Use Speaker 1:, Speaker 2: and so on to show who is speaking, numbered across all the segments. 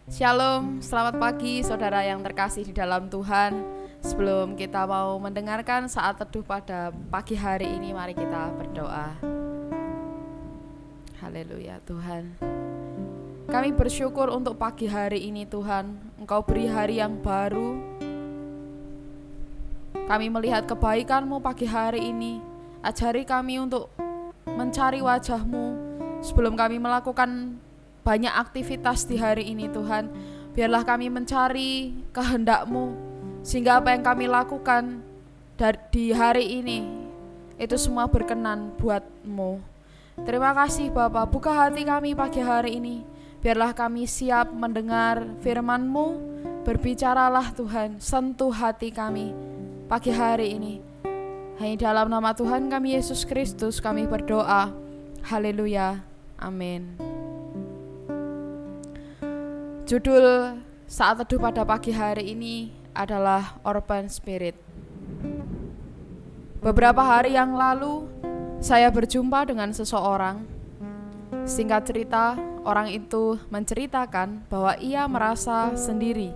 Speaker 1: Shalom, selamat pagi saudara yang terkasih di dalam Tuhan. Sebelum kita mau mendengarkan saat teduh pada pagi hari ini, mari kita berdoa. Haleluya Tuhan. Kami bersyukur untuk pagi hari ini Tuhan. Engkau beri hari yang baru. Kami melihat kebaikan-Mu pagi hari ini. Ajari kami untuk mencari wajah-Mu sebelum kami melakukan banyak aktivitas di hari ini Tuhan. Biarlah kami mencari kehendak-Mu, sehingga apa yang kami lakukan di hari ini itu semua berkenan buat-Mu. Terima kasih Bapa, buka hati kami pagi hari ini. Biarlah kami siap mendengar firman-Mu. Berbicaralah Tuhan, sentuh hati kami pagi hari ini. Hanya dalam nama Tuhan kami Yesus Kristus kami berdoa. Haleluya, amin. Judul saat teduh pada pagi hari ini adalah Orphan Spirit. Beberapa hari yang lalu saya berjumpa dengan seseorang. Singkat cerita, orang itu menceritakan bahwa ia merasa sendiri,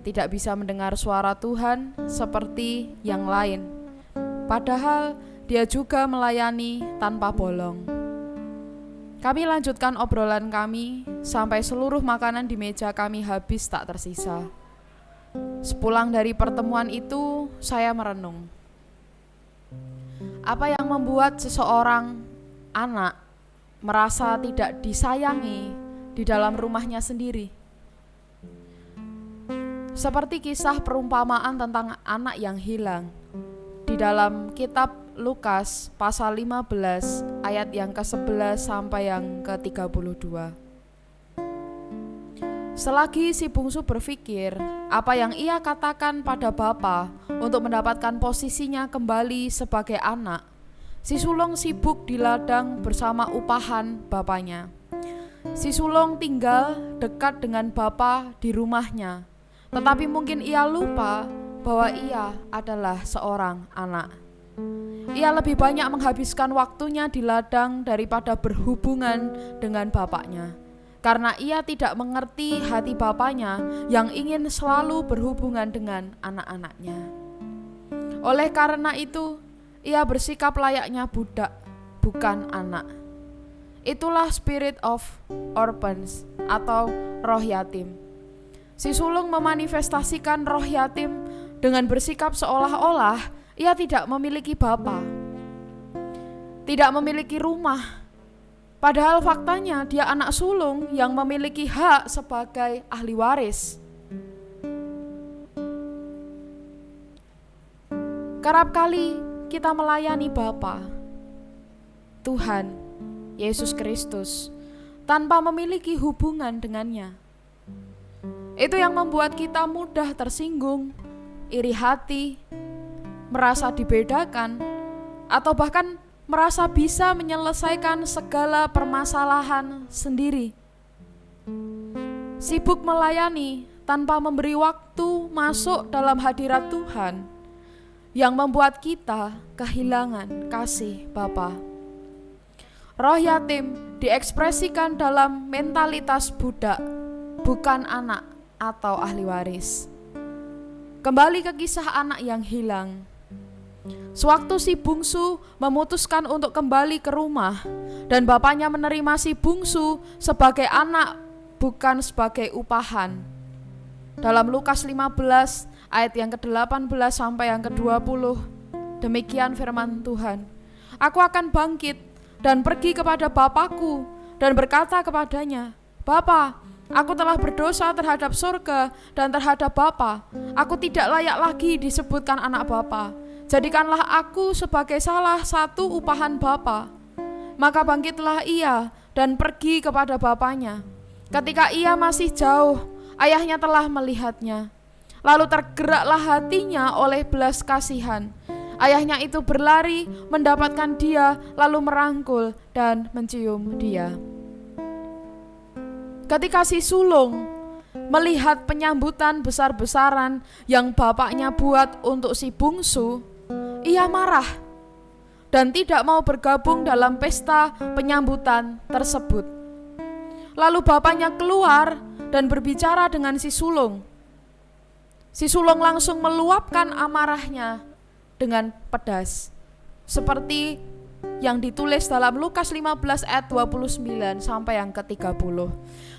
Speaker 1: tidak bisa mendengar suara Tuhan seperti yang lain. Padahal dia juga melayani tanpa bolong. Kami lanjutkan obrolan kami sampai seluruh makanan di meja kami habis tak tersisa. Sepulang dari pertemuan itu, saya merenung. Apa yang membuat seseorang anak merasa tidak disayangi di dalam rumahnya sendiri? Seperti kisah perumpamaan tentang anak yang hilang di dalam kitab Lukas pasal 15 ayat yang ke-11 sampai yang ke-32. Selagi si bungsu berpikir apa yang ia katakan pada bapa untuk mendapatkan posisinya kembali sebagai anak, si sulung sibuk di ladang bersama upahan bapaknya. Si sulung tinggal dekat dengan bapa di rumahnya, tetapi mungkin ia lupa bahwa ia adalah seorang anak. Ia lebih banyak menghabiskan waktunya di ladang daripada berhubungan dengan bapaknya, karena ia tidak mengerti hati bapaknya yang ingin selalu berhubungan dengan anak-anaknya. Oleh karena itu, ia bersikap layaknya budak, bukan anak. Itulah spirit of orphans atau roh yatim. Si sulung memanifestasikan roh yatim dengan bersikap seolah-olah ia tidak memiliki bapa, tidak memiliki rumah. Padahal faktanya dia anak sulung yang memiliki hak sebagai ahli waris. Kerap kali kita melayani Bapa, Tuhan Yesus Kristus, tanpa memiliki hubungan dengannya. Itu yang membuat kita mudah tersinggung, iri hati, merasa dibedakan, atau bahkan merasa bisa menyelesaikan segala permasalahan sendiri. Sibuk melayani tanpa memberi waktu masuk dalam hadirat Tuhan yang membuat kita kehilangan kasih Bapa. Roh yatim diekspresikan dalam mentalitas budak, bukan anak atau ahli waris. Kembali ke kisah anak yang hilang. Sewaktu si bungsu memutuskan untuk kembali ke rumah dan bapaknya menerima si bungsu sebagai anak bukan sebagai upahan. Dalam Lukas 15 ayat yang ke-18 sampai yang ke-20, demikian firman Tuhan. Aku akan bangkit dan pergi kepada bapakku dan berkata kepadanya, Bapa, aku telah berdosa terhadap surga dan terhadap Bapa. Aku tidak layak lagi disebutkan anak Bapa. Jadikanlah aku sebagai salah satu upahan Bapa. Maka bangkitlah ia dan pergi kepada bapaknya. Ketika ia masih jauh, ayahnya telah melihatnya. Lalu tergeraklah hatinya oleh belas kasihan. Ayahnya itu berlari mendapatkan dia, lalu merangkul dan mencium dia. Ketika si sulung melihat penyambutan besar-besaran yang bapaknya buat untuk si bungsu, ia marah dan tidak mau bergabung dalam pesta penyambutan tersebut. Lalu bapaknya keluar dan berbicara dengan si sulung. Si sulung langsung meluapkan amarahnya dengan pedas, seperti yang ditulis dalam Lukas 15 ayat 29 sampai yang ke-30.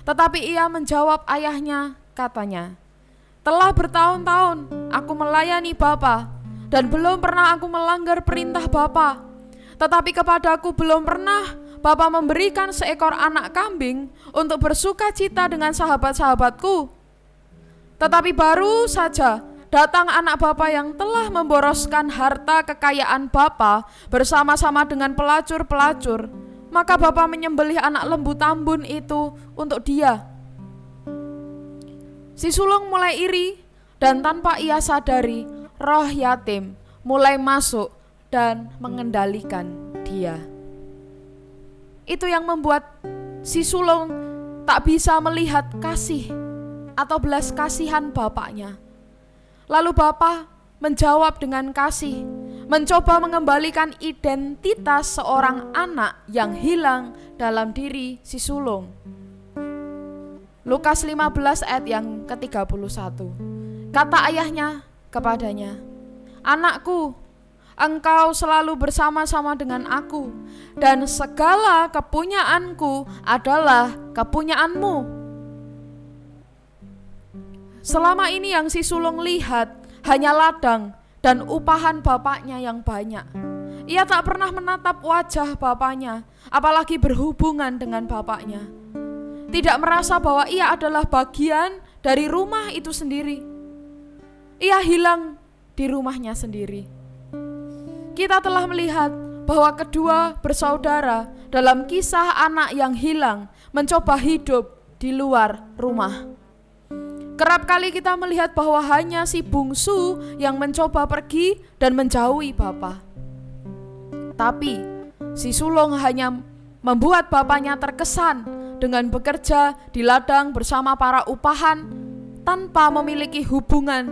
Speaker 1: Tetapi ia menjawab ayahnya, katanya, "Telah bertahun-tahun aku melayani Bapa, dan belum pernah aku melanggar perintah Bapa. Tetapi kepadaku belum pernah Bapa memberikan seekor anak kambing untuk bersuka cita dengan sahabat-sahabatku. Tetapi baru saja datang anak Bapa yang telah memboroskan harta kekayaan Bapa bersama-sama dengan pelacur-pelacur. Maka Bapa menyembelih anak lembu tambun itu untuk dia." Si sulung mulai iri, dan tanpa ia sadari, roh yatim mulai masuk dan mengendalikan dia. Itu yang membuat si sulung tak bisa melihat kasih atau belas kasihan bapaknya. Lalu Bapa menjawab dengan kasih, mencoba mengembalikan identitas seorang anak yang hilang dalam diri si sulung. Lukas 15 ayat yang ke-31. Kata ayahnya kepadanya, "Anakku, engkau selalu bersama-sama dengan aku, dan segala kepunyaanku adalah kepunyaanmu." Selama ini yang si sulung lihat hanya ladang dan upahan bapaknya yang banyak. Ia tak pernah menatap wajah bapaknya, apalagi berhubungan dengan bapaknya. Tidak merasa bahwa ia adalah bagian dari rumah itu sendiri. Ia hilang di rumahnya sendiri. Kita telah melihat bahwa kedua bersaudara dalam kisah anak yang hilang mencoba hidup di luar rumah. Kerap kali kita melihat bahwa hanya si bungsu yang mencoba pergi dan menjauhi Bapa. Tapi si sulung hanya membuat bapaknya terkesan dengan bekerja di ladang bersama para upahan tanpa memiliki hubungan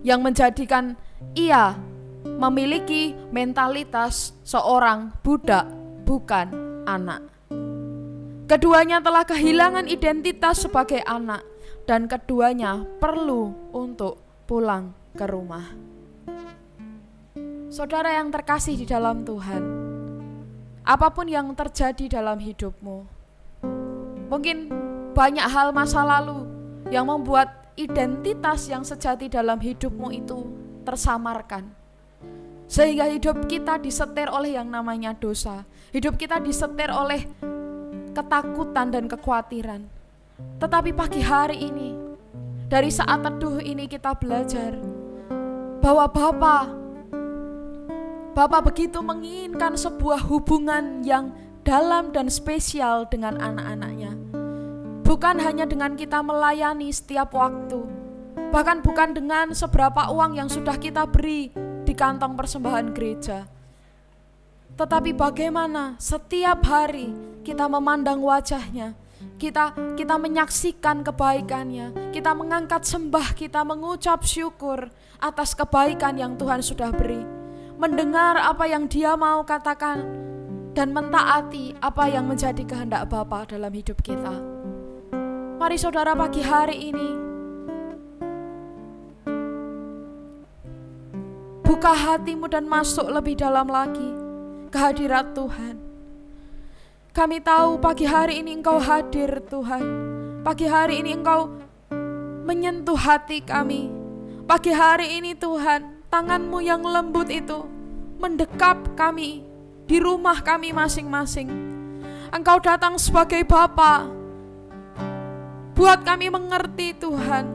Speaker 1: yang menjadikan ia memiliki mentalitas seorang budak, bukan anak. Keduanya telah kehilangan identitas sebagai anak, dan keduanya perlu untuk pulang ke rumah. Saudara yang terkasih di dalam Tuhan, apapun yang terjadi dalam hidupmu, mungkin banyak hal masa lalu yang membuat identitas yang sejati dalam hidupmu itu tersamarkan, sehingga hidup kita disetir oleh yang namanya dosa. Hidup kita disetir oleh ketakutan dan kekhawatiran. Tetapi pagi hari ini, dari saat teduh ini kita belajar bahwa Bapa begitu menginginkan sebuah hubungan yang dalam dan spesial dengan anak-anaknya. Bukan hanya dengan kita melayani setiap waktu, bahkan bukan dengan seberapa uang yang sudah kita beri di kantong persembahan gereja, tetapi bagaimana setiap hari kita memandang wajahnya, kita menyaksikan kebaikannya, kita mengangkat sembah, kita mengucap syukur atas kebaikan yang Tuhan sudah beri, mendengar apa yang Dia mau katakan, dan mentaati apa yang menjadi kehendak Bapa dalam hidup kita. Mari saudara, pagi hari ini buka hatimu dan masuk lebih dalam lagi ke hadirat Tuhan. Kami tahu pagi hari ini Engkau hadir Tuhan. Pagi hari ini Engkau menyentuh hati kami. Pagi hari ini Tuhan, tangan-Mu yang lembut itu mendekap kami di rumah kami masing-masing. Engkau datang sebagai Bapa. Buat kami mengerti Tuhan,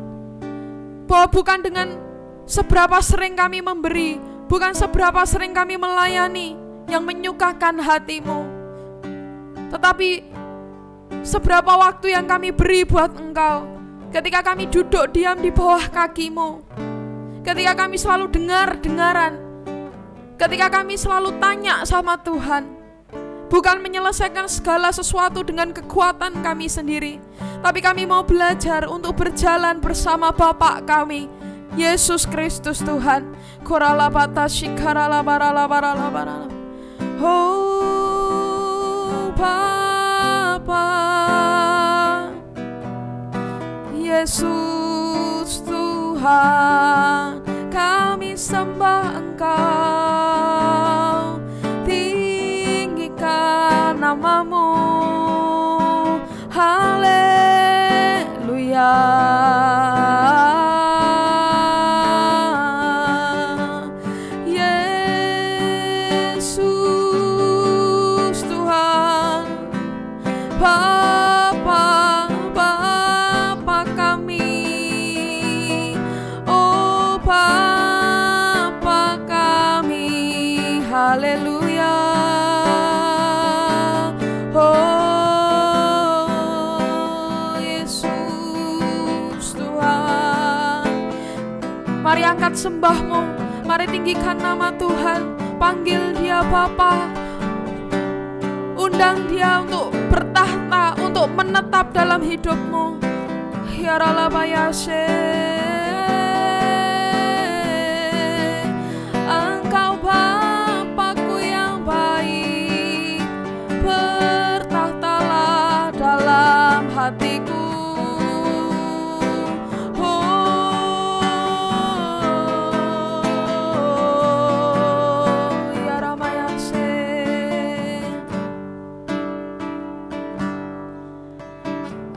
Speaker 1: bahwa bukan dengan seberapa sering kami memberi, bukan seberapa sering kami melayani yang menyukakan hati-Mu, tetapi seberapa waktu yang kami beri buat Engkau. Ketika kami duduk diam di bawah kaki-Mu, ketika kami selalu dengar-dengaran, ketika kami selalu tanya sama Tuhan, bukan menyelesaikan segala sesuatu dengan kekuatan kami sendiri, tapi kami mau belajar untuk berjalan bersama Bapa kami, Yesus Kristus Tuhan. Oh Bapa, Yesus Tuhan, kami sembah Engkau, tinggikan nama-Mu, haleluya. Yesus Tuhan, Bapa, Bapa kami, oh Bapa kami, haleluya. Oh Yesus Tuhan, mari angkat sembah-Mu, mari tinggikan nama Tuhan, panggil Dia Bapa, undang Dia untuk bertahta, untuk menetap dalam hidupmu. Ya Ralabayashe, Engkau Bapakku yang baik, bertahtalah dalam hatiku.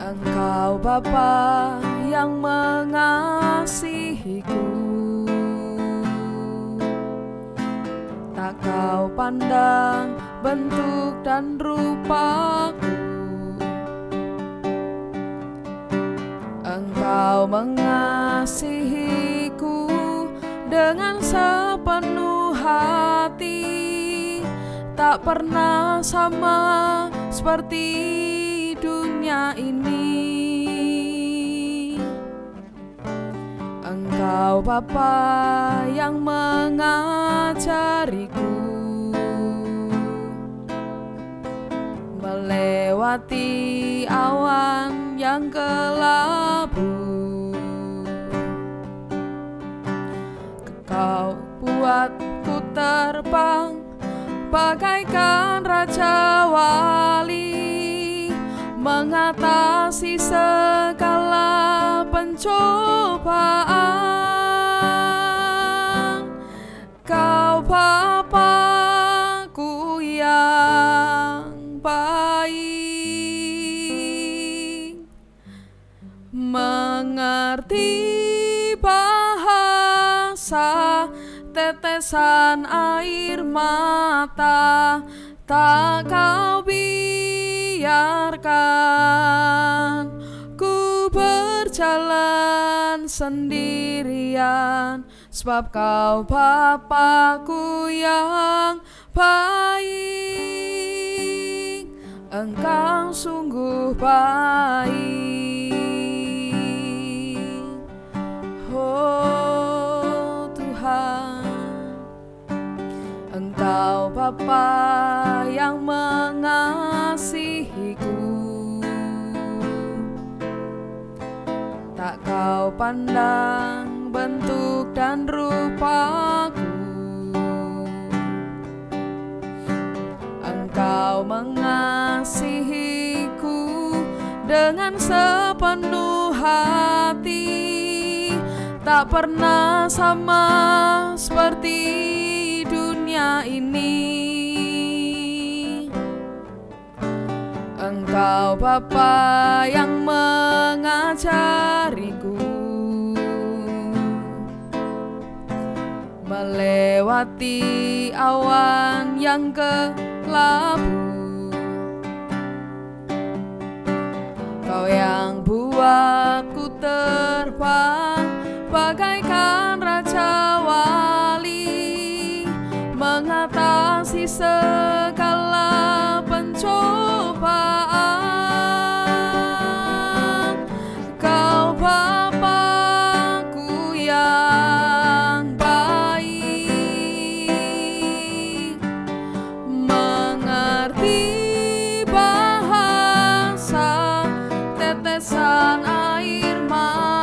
Speaker 1: Engkau Bapa yang mengasihiku, tak Kau pandang bentuk dan rupaku. Engkau mengasihiku dengan sepenuh hati, tak pernah sama seperti dunia ini. Engkau Bapa yang mengajariku melewati awan yang kelabu. Kau buatku terbang bagaikan raja wali, mengatasi segala pencobaan. Kau Bapakku yang baik, mengerti bahasa tetesan air mata, tak Kau biarkan ku berjalan sendirian, sebab Kau Bapakku yang baik. Engkau sungguh baik, oh Tuhan. Engkau Bapa yang mengasihiku, tak Kau pandang bentuk dan rupaku. Engkau mengasihiku dengan sepenuh hati, tak pernah sama seperti dunia ini. Engkau Bapa yang mengajariku melewati awan yang kelabu. Kau yang buatku terbang bagaikan raja wali, mengatasi segala pencobaan. Kau Bapakku yang baik, mengerti bahasa tetesan air mata,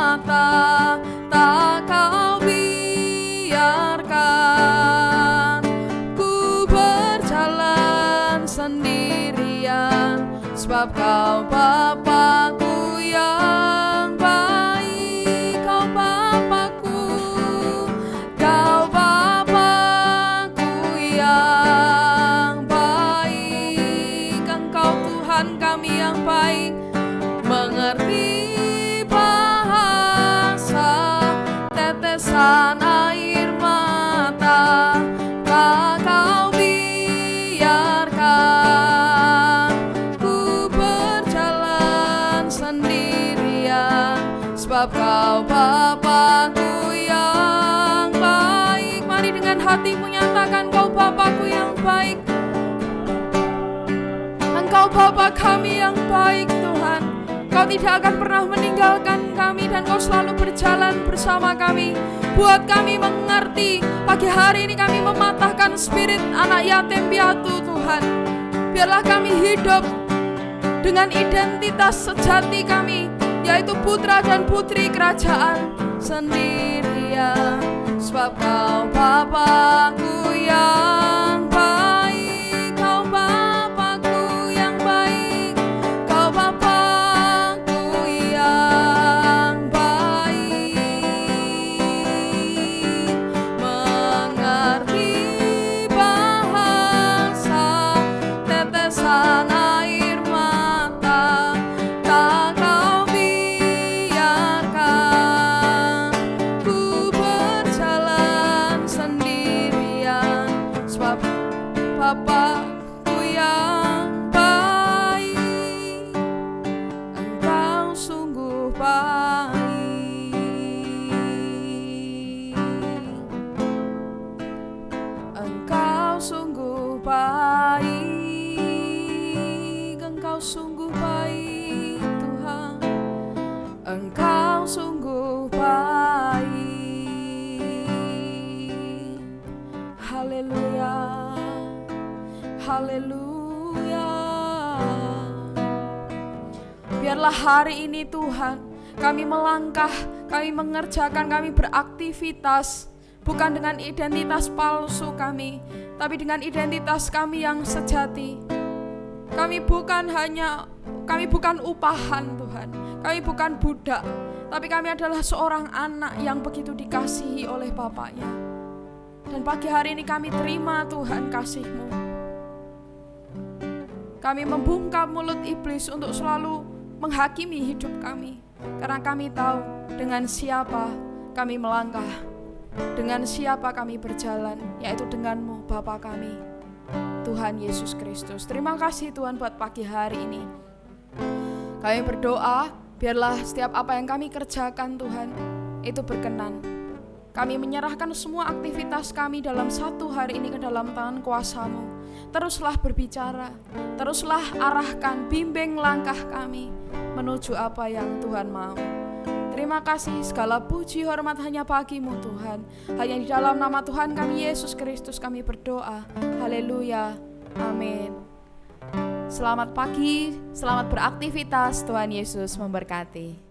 Speaker 1: sebab Kau Bapa-Ku yang baik. Mari dengan hatimu nyatakan, Kau Bapa-Ku yang baik. Engkau Bapa kami yang baik Tuhan. Kau tidak akan pernah meninggalkan kami, dan Kau selalu berjalan bersama kami. Buat kami mengerti, pagi hari ini kami mematahkan spirit anak yatim piatu Tuhan. Biarlah kami hidup dengan identitas sejati kami, yaitu putra dan putri kerajaan sendirian. Sebab Kau Bapa-Ku yang baik, Kau Bapa-Ku yang baik, Kau Bapa-Ku yang baik. Mengerti bahasa tetesan air mata, tak Kau biarkan ku berjalan sendirian. Sebab Bapa-Ku yang baik, Engkau sungguh baik. Engkau sungguh baik, Engkau sungguh baik Tuhan. Engkau sungguh baik. Haleluya, haleluya. Biarlah hari ini Tuhan, kami melangkah, kami mengerjakan, kami beraktivitas bukan dengan identitas palsu kami, tapi dengan identitas kami yang sejati. Kami bukan upahan Tuhan, kami bukan budak, tapi kami adalah seorang anak yang begitu dikasihi oleh Bapaknya. Dan pagi hari ini kami terima Tuhan kasih-Mu. Kami membungkam mulut iblis untuk selalu menghakimi hidup kami, karena kami tahu dengan siapa kami melangkah, dengan siapa kami berjalan, yaitu dengan-Mu Bapa kami, Tuhan Yesus Kristus. Terima kasih Tuhan buat pagi hari ini. Kami berdoa, biarlah setiap apa yang kami kerjakan Tuhan, itu berkenan. Kami menyerahkan semua aktivitas kami dalam satu hari ini ke dalam tangan kuasa-Mu. Teruslah berbicara, teruslah arahkan, bimbing langkah kami menuju apa yang Tuhan mau. Terima kasih, segala puji hormat hanya bagi-Mu Tuhan. Hanya di dalam nama Tuhan kami Yesus Kristus kami berdoa. Haleluya, amin. Selamat pagi, selamat beraktivitas, Tuhan Yesus memberkati.